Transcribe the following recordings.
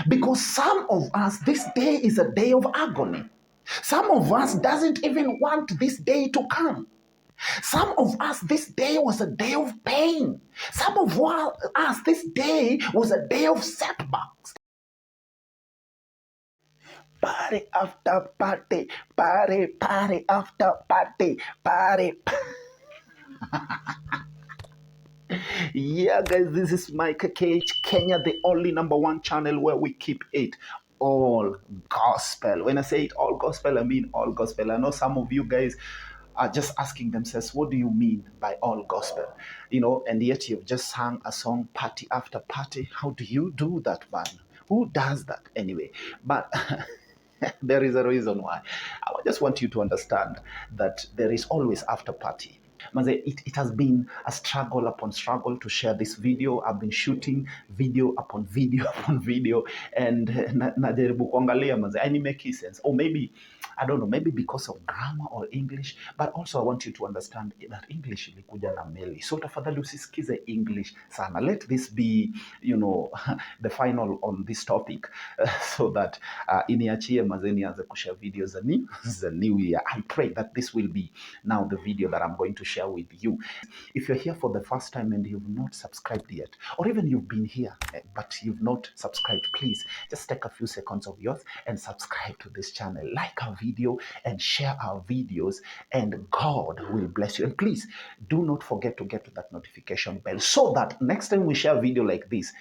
Because some of us, this day is a day of agony. Some of us doesn't even want this day to come. Some of us, this day was a day of pain. Some of us, this day was a day of setbacks. Party after party, party after party, party. Yeah, guys, this is Micah KH Kenya, the only #1 channel where we keep it all gospel. When I say it all gospel, I mean all gospel. I know some of you guys are just asking themselves, what do you mean by all gospel? And yet you've just sung a song party after party. How do you do that, man? Who does that anyway? But there is a reason why. I just want you to understand that there is always after party. It has been a struggle upon struggle to share this video. I've been shooting video upon video upon video, and najaribu kuangalia manze, any make sense, or maybe I don't know, maybe because of grammar or English, but also I want you to understand that English ilikuja na meli. So tafadhali usisikize English sana. Let this be, the final on this topic, so that iniachie manze nianze kushare videos za new year. I pray that this will be now the video that I'm going to share with you. If you're here for the first time and you've not subscribed yet, or even you've been here but you've not subscribed, please just take a few seconds of yours and subscribe to this channel, like our video and share our videos, and God will bless you. And please do not forget to get to that notification bell so that next time we share a video like this,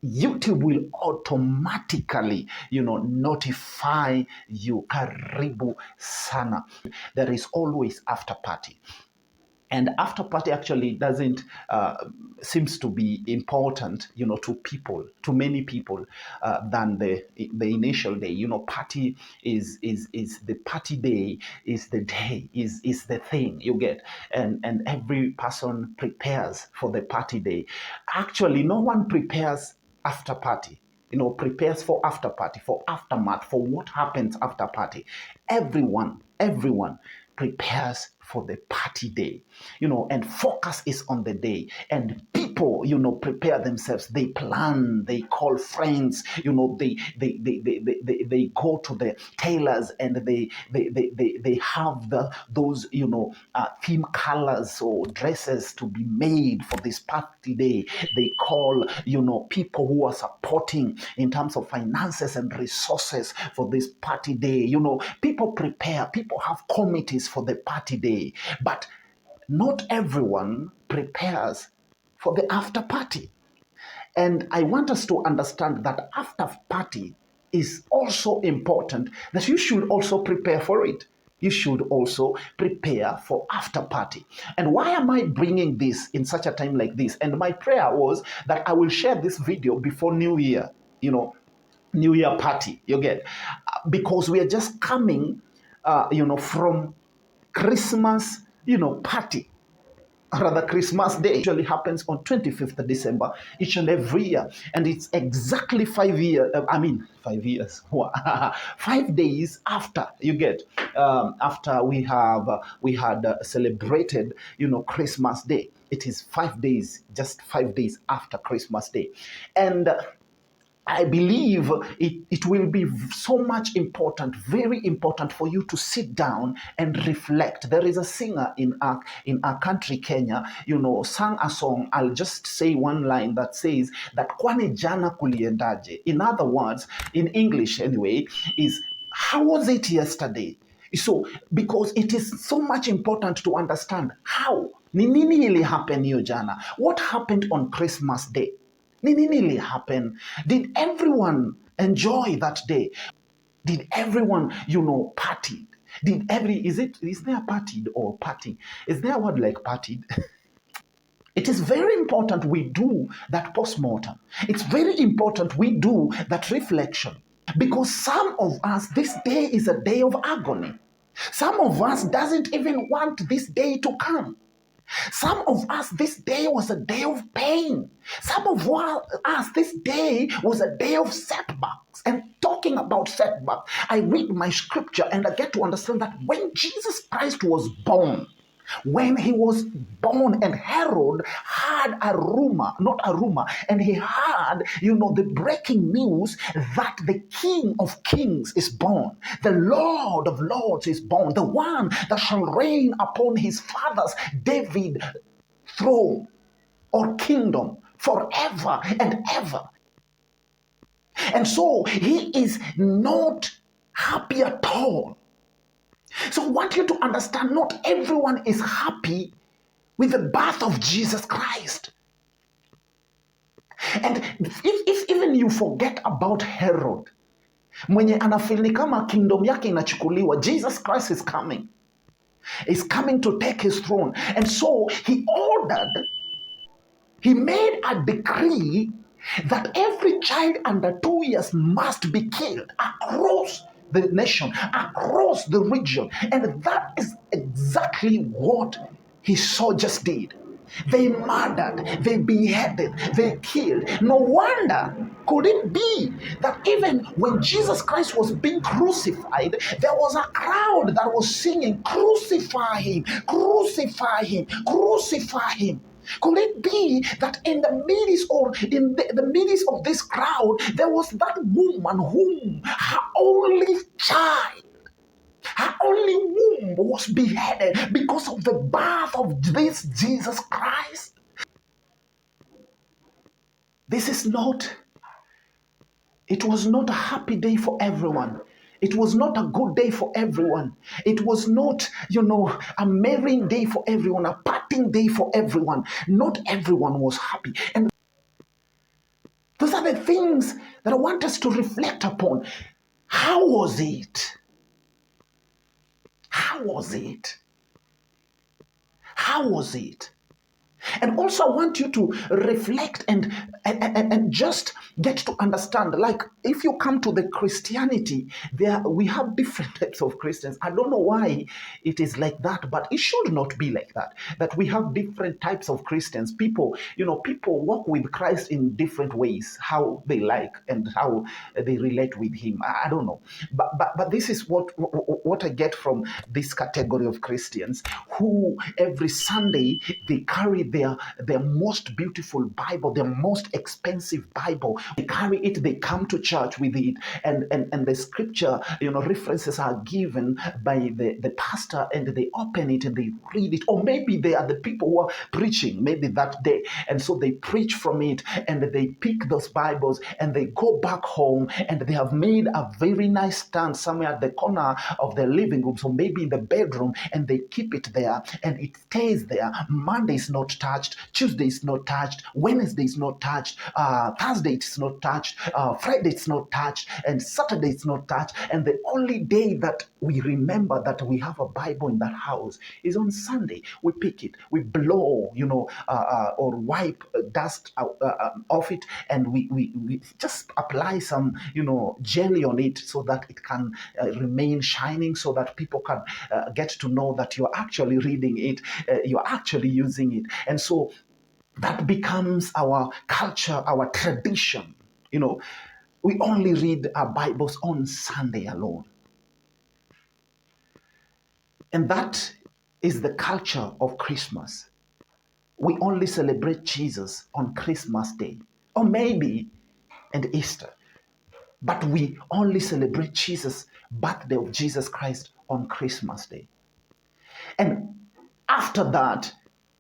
YouTube will automatically, notify you. Karibu sana. There is always after party. And after party actually doesn't seems to be important, to many people, than the initial day. Party is the party day, is the day, is the thing you get, and every person prepares for the party day. Actually, no one prepares after party. Prepares for after party, for aftermath, for what happens after party. Everyone prepares for the party day, and focus is on the day. And people, prepare themselves. They plan, they call friends, they go to the tailors and they have those theme colors or dresses to be made for this party day. They call, people who are supporting in terms of finances and resources for this party day. People prepare, people have committees for the party day. But not everyone prepares for the after party. And I want us to understand that after party is also important, that you should also prepare for it. You should also prepare for after party. And why am I bringing this in such a time like this? And my prayer was that I will share this video before New Year, New Year party, you get? Because we are just coming, from Christmas, party. Rather, Christmas Day usually happens on 25th December each and every year. And it's exactly 5 years, 5 days after, you get, after we had celebrated, Christmas Day. It is 5 days, just 5 days after Christmas Day. And I believe it will be so much important, very important for you to sit down and reflect. There is a singer in our country, Kenya, sang a song. I'll just say one line that says that kwani kuliendaje. In other words, in English anyway, is how was it yesterday? So, because it is so much important to understand how. Ni nini ili happen hiyo jana? What happened on Christmas Day? Nini happen? Did everyone enjoy that day? Did everyone, partied? Is there partied or party? Is there a word like partied? It is very important we do that postmortem. It's very important we do that reflection. Because some of us, this day is a day of agony. Some of us doesn't even want this day to come. Some of us, this day was a day of pain. Some of us, this day was a day of setbacks. And talking about setbacks, I read my scripture and I get to understand that when Jesus Christ was born, When he was born, and Herod had a rumor, not a rumor, and he had, the breaking news that the King of Kings is born, the Lord of Lords is born, the one that shall reign upon his father's David throne or kingdom forever and ever. And so he is not happy at all. So I want you to understand, not everyone is happy with the birth of Jesus Christ. And if even you forget about Herod, mwenye anafeel kama kingdom yake inachukuliwa, Jesus Christ is coming. Is coming to take his throne. And so he made a decree that every child under 2 years must be killed across the nation, across the region. And that is exactly what his soldiers did. They murdered, they beheaded, they killed. No wonder could it be that even when Jesus Christ was being crucified, there was a crowd that was singing, "Crucify him, crucify him, crucify him." Could it be that in the midst or in the midst of this crowd, there was that woman whom her only child, her only womb was beheaded because of the birth of this Jesus Christ? It was not a happy day for everyone. It was not a good day for everyone. It was not, a merry day for everyone, a partying day for everyone. Not everyone was happy. And those are the things that I want us to reflect upon. How was it? How was it? How was it? And also, I want you to reflect and just get to understand. Like, if you come to the Christianity, we have different types of Christians. I don't know why it is like that, but it should not be like that. That we have different types of Christians. People walk with Christ in different ways, how they like and how they relate with Him. I don't know, but this is what I get from this category of Christians who every Sunday they carry their most beautiful Bible, their most expensive Bible. They carry it, they come to church with it, and the scripture, references are given by the pastor, and they open it and they read it. Or maybe they are the people who are preaching, maybe that day. And so they preach from it, and they pick those Bibles, and they go back home, and they have made a very nice stand somewhere at the corner of their living room, so maybe in the bedroom, and they keep it there, and it stays there. Monday is not touched, Tuesday is not touched, Wednesday is not touched, Thursday it's not touched, Friday it's not touched, and Saturday it's not touched. And the only day that we remember that we have a Bible in that house is on Sunday. We pick it, we blow, or wipe dust off it, and we just apply some, jelly on it so that it can remain shining, so that people can get to know that you're actually reading it, you're actually using it. And so that becomes our culture, our tradition. We only read our Bibles on Sunday alone. And that is the culture of Christmas. We only celebrate Jesus on Christmas Day, or maybe and Easter. But we only celebrate Jesus' birthday of Jesus Christ on Christmas Day. And after that,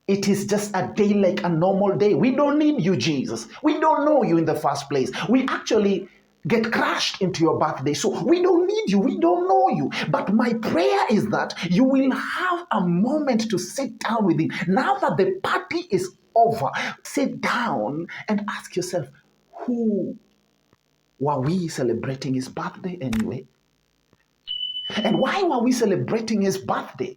it is just a day like a normal day. We don't need you, Jesus. We don't know you in the first place. We actually get crashed into your birthday. So we don't need you. We don't know you. But my prayer is that you will have a moment to sit down with him. Now that the party is over, sit down and ask yourself, who were we celebrating his birthday anyway? And why were we celebrating his birthday?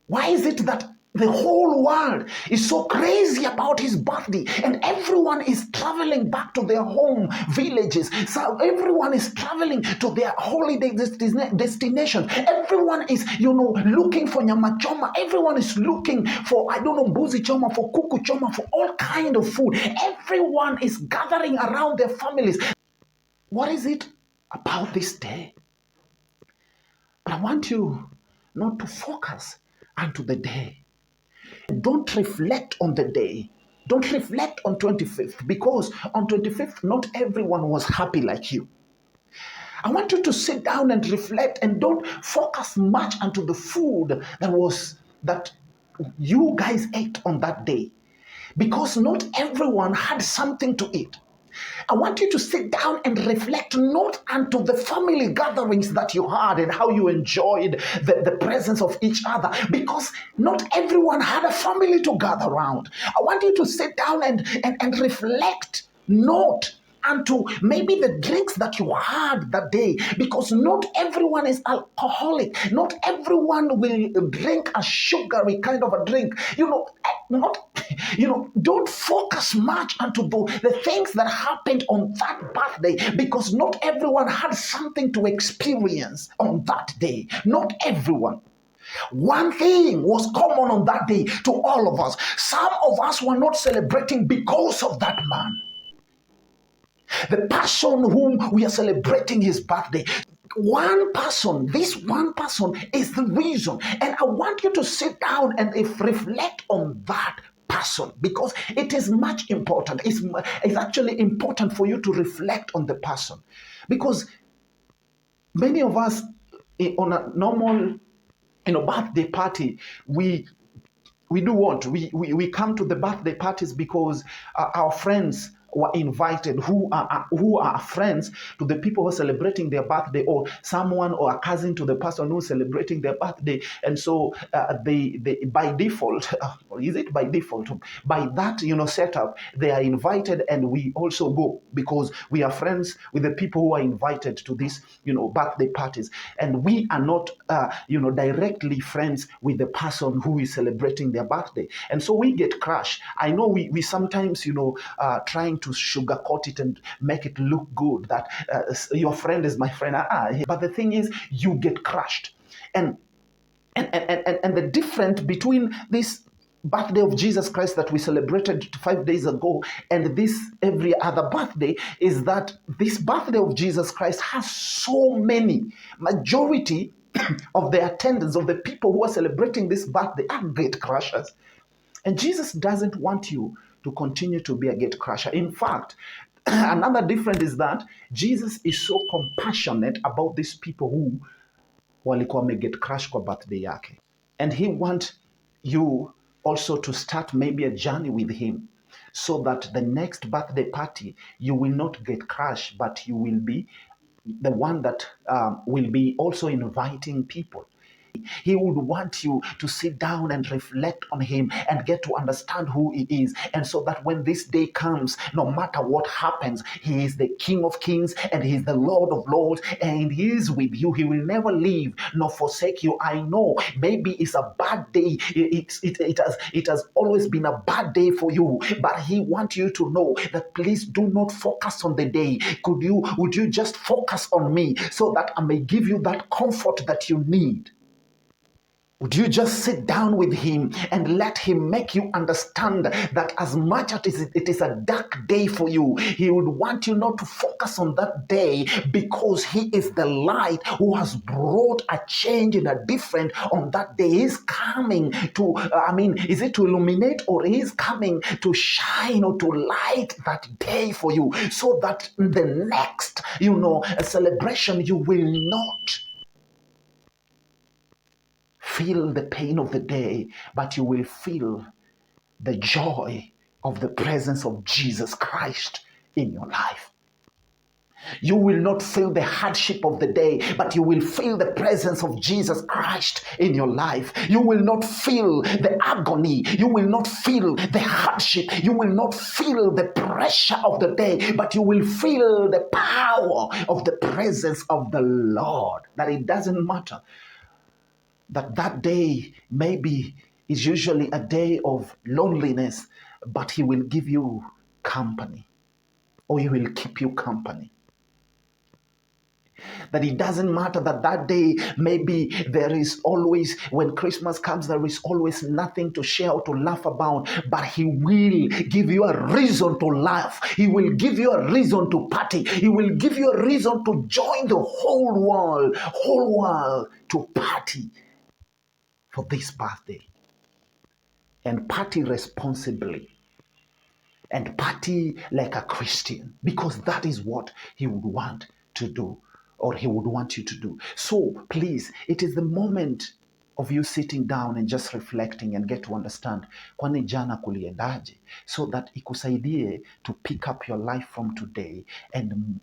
Why is it that the whole world is so crazy about his birthday, and everyone is traveling back to their home villages? So everyone is traveling to their holiday destination. Everyone is, looking for nyama choma. Everyone is looking for, mbuzi choma, for kuku choma, for all kind of food. Everyone is gathering around their families. What is it about this day? But I want you not to focus unto the day. Don't reflect on the day. Don't reflect on 25th, because on 25th, not everyone was happy like you. I want you to sit down and reflect, and don't focus much onto the food that you guys ate on that day, because not everyone had something to eat. I want you to sit down and reflect not unto the family gatherings that you had and how you enjoyed the presence of each other, because not everyone had a family to gather around. I want you to sit down and reflect not unto maybe the drinks that you had that day, because not everyone is alcoholic. Not everyone will drink a sugary kind of a drink. Not don't focus much onto the things that happened on that birthday, because not everyone had something to experience on that day. Not everyone. One thing was common on that day to all of us. Some of us were not celebrating because of that man, the person whom we are celebrating his birthday. This one person is the reason. And I want you to sit down and reflect on that person, because it is much important. It's actually important for you to reflect on the person, because many of us on a normal birthday party, we do what? We come to the birthday parties because our friends were invited, who are friends to the people who are celebrating their birthday, or someone or a cousin to the person who's celebrating their birthday. And so they by default, or is it by default? By that setup, they are invited, and we also go because we are friends with the people who are invited to these birthday parties, and we are not directly friends with the person who is celebrating their birthday. And so we get crushed. I know we sometimes trying to sugarcoat it and make it look good that your friend is my friend, but the thing is, you get crushed. And the difference between this birthday of Jesus Christ that we celebrated 5 days ago and this every other birthday is that this birthday of Jesus Christ has so many, majority of the attendants, of the people who are celebrating this birthday, are gate crushers. And Jesus doesn't want you to continue to be a gate crusher. In fact, another difference is that Jesus is so compassionate about these people who walikuwa wameget crush kwa birthday yake. And he want you also to start maybe a journey with him, so that the next birthday party, you will not get crushed, but you will be the one that will be also inviting people. He would want you to sit down and reflect on him and get to understand who he is. And so that when this day comes, no matter what happens, he is the King of Kings and he is the Lord of Lords, and he is with you. He will never leave nor forsake you. I know maybe it's a bad day. It has always been a bad day for you, but he wants you to know that please do not focus on the day. Would you just focus on me, so that I may give you that comfort that you need? Would you just sit down with him and let him make you understand that as much as it is a dark day for you, he would want you not to focus on that day, because he is the light who has brought a change and a difference on that day. He's coming to, is it to illuminate, or he's coming to shine or to light that day for you, so that in the next, celebration, you will not feel the pain of the day, but you will feel the joy of the presence of Jesus Christ in your life. You will not feel the hardship of the day, but you will feel the presence of Jesus Christ in your life. You will not feel the agony. You will not feel the hardship. You will not feel the pressure of the day, but you will feel the power of the presence of the Lord. That it doesn't matter that day maybe is usually a day of loneliness, but he will give you company, or he will keep you company. That it doesn't matter that day maybe there is always, when Christmas comes, there is always nothing to share or to laugh about, but he will give you a reason to laugh. He will give you a reason to party. He will give you a reason to join the whole world to party. for this birthday and party responsibly and party like a Christian, because that is what he would want to do, or he would want you to do. So please, it is the moment of you sitting down and just reflecting and get to understand kwani jana kuliendaje, so that ikusaidie to pick up your life from today and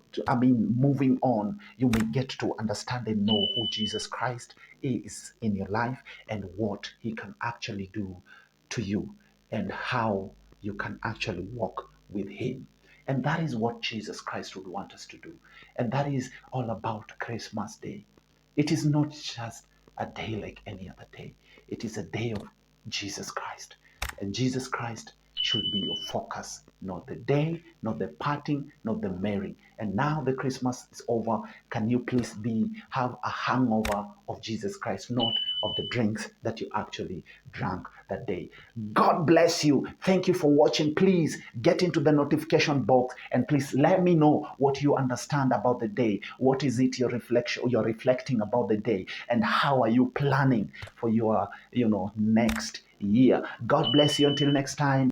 moving on, you may get to understand and know who Jesus Christ is in your life and what he can actually do to you and how you can actually walk with him. And that is what Jesus Christ would want us to do. And that is all about Christmas Day. It is not just a day like any other day. It is a day of Jesus Christ. And Jesus Christ should be your focus, not the day, not the partying, not the marrying. And now the Christmas is over. Can you please have a hangover of Jesus Christ, not of the drinks that you actually drank that day? God bless you. Thank you for watching. Please get into the notification box and please let me know what you understand about the day. What is it you're reflecting about the day, and how are you planning for your next year? God bless you until next time.